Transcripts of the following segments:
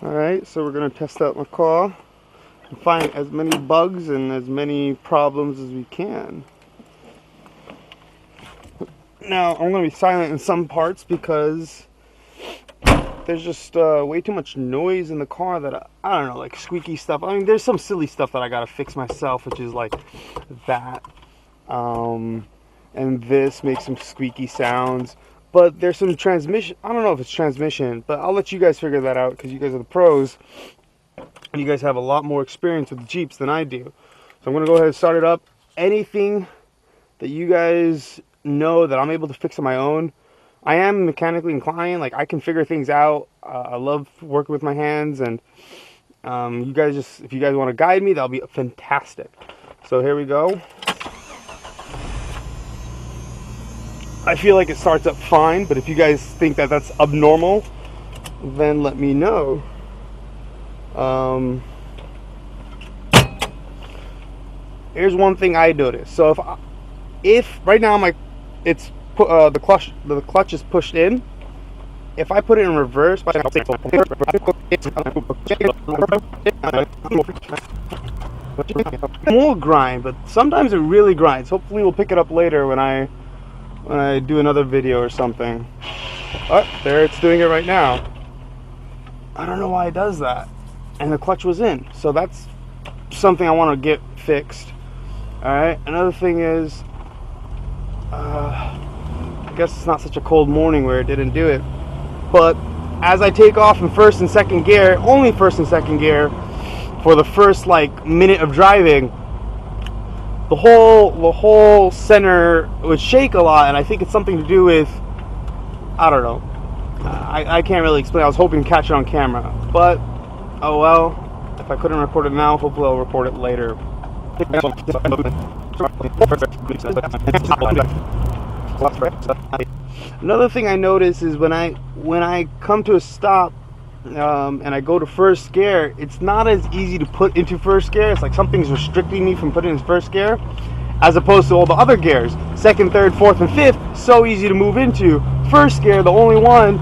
Alright, so we're going to test out my car and find as many bugs and as many problems as we can. Now, I'm going to be silent in some parts because there's just way too much noise in the car that I don't know, like squeaky stuff. I mean, there's some silly stuff that I got to fix myself, which is like that. And this makes some squeaky sounds. But there's some transmission. I don't know if it's transmission, but I'll let you guys figure that out because you guys are the pros. And you guys have a lot more experience with Jeeps than I do. So I'm going to go ahead and start it up. Anything that you guys know that I'm able to fix on my own, I am mechanically inclined. Like, I can figure things out. I love working with my hands. And you guys just, if you guys want to guide me, that'll be fantastic. So here we go. I feel like it starts up fine, but if you guys think that that's abnormal, then let me know. Here's one thing I noticed. So if right now it's the clutch is pushed in. If I put it in reverse, it won't grind, but sometimes it really grinds. Hopefully, we'll pick it up later when I do another video or something. Oh, there it's doing it right now. I don't know why it does that. And the clutch was in. So that's something I want to get fixed. Alright, another thing is, I guess it's not such a cold morning where it didn't do it. But as I take off in first and second gear, only first and second gear, for the first like minute of driving, the whole center would shake a lot, and I think it's something to do with, I don't know. I can't really explain. I was hoping to catch it on camera, but oh well. If I couldn't record it now, hopefully I'll record it later. Another thing I notice is when I come to a stop and I go to first gear, it's not as easy to put into first gear. It's like something's restricting me from putting in first gear, as opposed to all the other gears. Second, third, fourth, and fifth, so easy to move into. First gear, the only one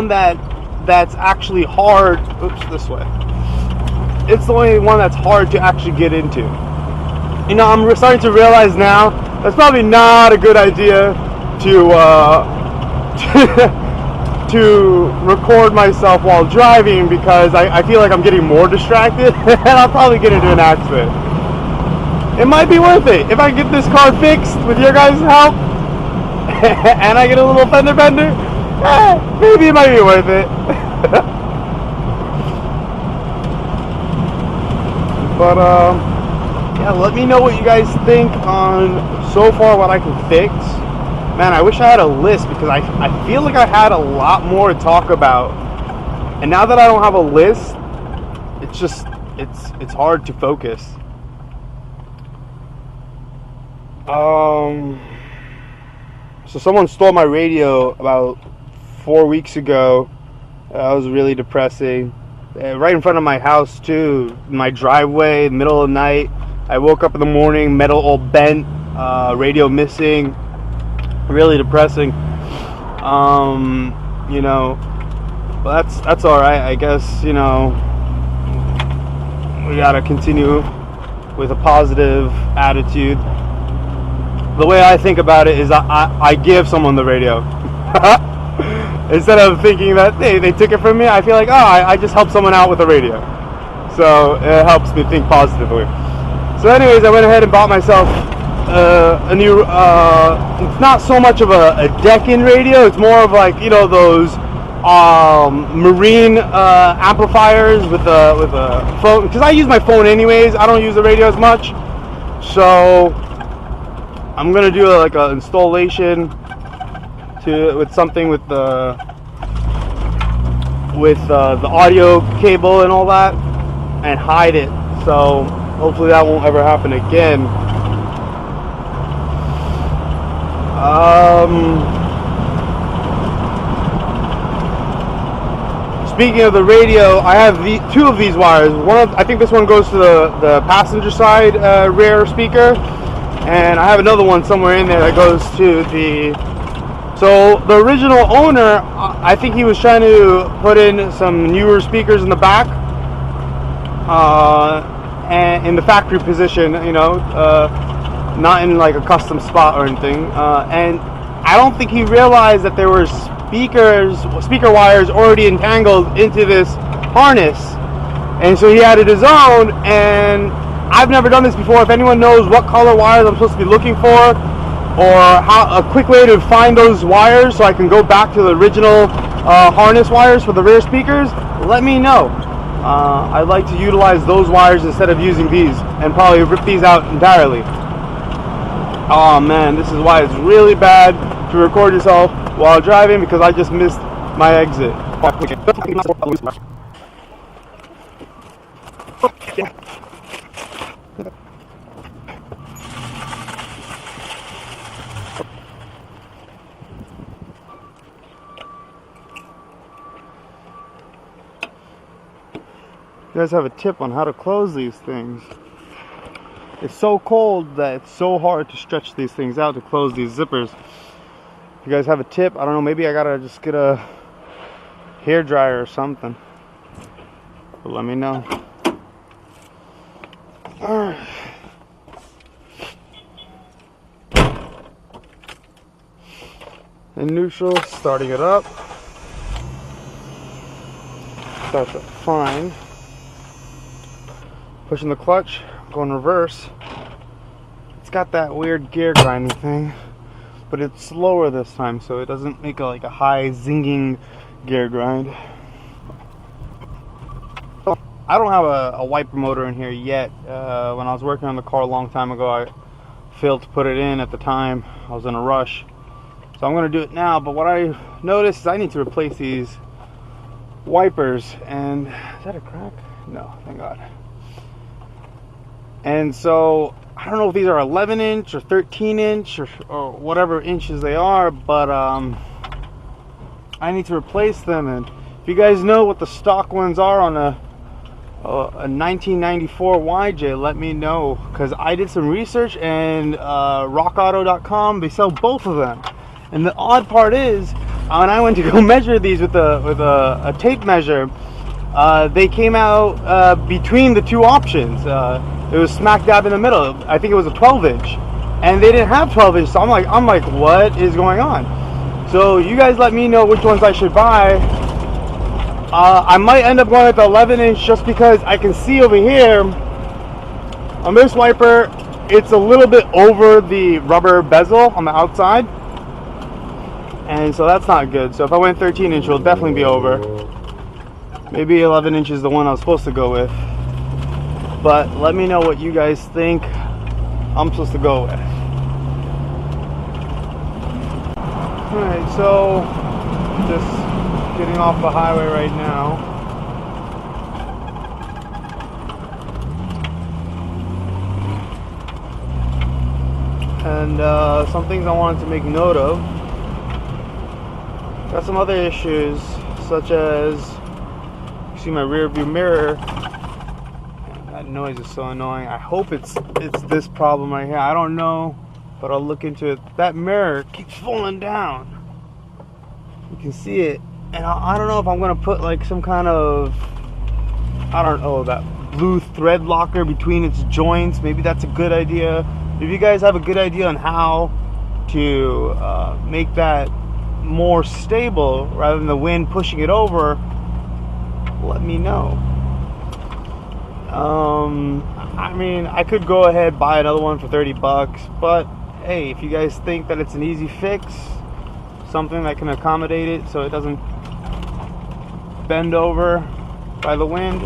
that's actually hard. Oops, this way. It's the only one that's hard to actually get into. You know, I'm starting to realize now that's probably not a good idea to record myself while driving, because I feel like I'm getting more distracted and I'll probably get into an accident. It might be worth it if I get this car fixed with your guys' help and I get a little fender bender. Maybe it might be worth it. But yeah, let me know what you guys think on so far what I can fix. Man, I wish I had a list, because I feel like I had a lot more to talk about. And now that I don't have a list, it's just, it's hard to focus. So someone stole my radio about 4 weeks ago. That was really depressing. Right in front of my house too, my driveway, in the middle of the night. I woke up in the morning, metal all bent, radio missing. Really depressing. You know, but that's all right. I guess, you know, we gotta continue with a positive attitude. The way I think about it is I give someone the radio. Instead of thinking that they took it from me, I feel like, I just helped someone out with the radio. So it helps me think positively. So anyways, I went ahead and bought myself a new, it's not so much of a deck-in radio, it's more of like, you know, those marine amplifiers with a phone, because I use my phone anyways. I don't use the radio as much. So I'm gonna do like a installation with something with the audio cable and all that, and hide it. So hopefully that won't ever happen again. Speaking of the radio, I have two of these wires. I think this one goes to the passenger side rear speaker, and I have another one somewhere in there that goes to the. So the original owner, I think he was trying to put in some newer speakers in the back, and in the factory position, you know, not in like a custom spot or anything. And I don't think he realized that there were speaker wires already entangled into this harness, and so he added his own. And I've never done this before. If anyone knows what color wires I'm supposed to be looking for, or how a quick way to find those wires so I can go back to the original harness wires for the rear speakers, let me know. I'd like to utilize those wires instead of using these, and probably rip these out entirely. Oh man, this is why it's really bad to record yourself while driving, because I just missed my exit. You guys have a tip on how to close these things? It's so cold that it's so hard to stretch these things out to close these zippers. If you guys have a tip, I don't know, maybe I gotta just get a hair dryer or something. But let me know. Alright. In neutral, starting it up. Starts up fine. Pushing the clutch, going reverse. It's got that weird gear grinding thing, but it's slower this time, so it doesn't make like a high zinging gear grind. I don't have a wiper motor in here yet. When I was working on the car a long time ago, I failed to put it in at the time. I was in a rush, so I'm going to do it now. But what I noticed is I need to replace these wipers. And is that a crack? No, thank God. And so I don't know if these are 11 inch or 13 inch or whatever inches they are, but I need to replace them. And if you guys know what the stock ones are on a 1994 YJ, let me know, because I did some research, and rockauto.com, they sell both of them. And the odd part is, when I went to go measure these with a tape measure, they came out between the two options. It was smack dab in the middle. I think it was a 12 inch, and they didn't have 12 inch. So I'm like, what is going on? So you guys let me know which ones I should buy. I might end up going with the 11 inch just because I can see over here on this wiper, it's a little bit over the rubber bezel on the outside, and so that's not good. So if I went 13 inch, it'll definitely be over. Maybe 11 inch is the one I was supposed to go with. But let me know what you guys think I'm supposed to go with. Alright, so just getting off the highway right now. And some things I wanted to make note of. Got some other issues, such as, you see my rear view mirror. That noise is so annoying. I hope it's this problem right here. I don't know, but I'll look into it. That mirror keeps falling down. You can see it, and I don't know if I'm gonna put like some kind of, I don't know, that blue thread locker between its joints. Maybe that's a good idea. If you guys have a good idea on how to make that more stable rather than the wind pushing it over, let me know. I mean, I could go ahead buy another one for 30 bucks, but hey, if you guys think that it's an easy fix, something that can accommodate it so it doesn't bend over by the wind,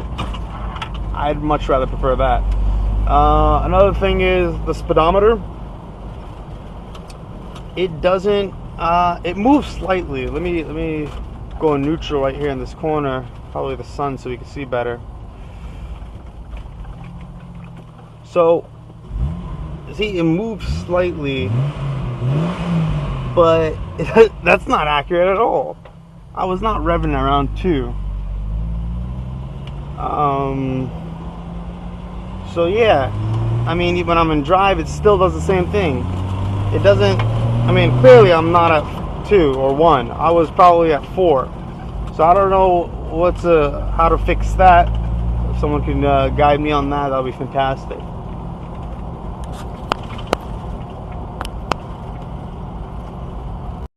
I'd much rather prefer that. Another thing is the speedometer. It doesn't, it moves slightly. Let me go in neutral right here in this corner, probably the sun so you can see better. So, see, it moves slightly, but that's not accurate at all. I was not revving around 2. So yeah, I mean, even when I'm in drive, it still does the same thing. It doesn't, I mean, clearly I'm not at 2 or 1. I was probably at 4. So I don't know how to fix that. If someone can guide me on that, that'll be fantastic.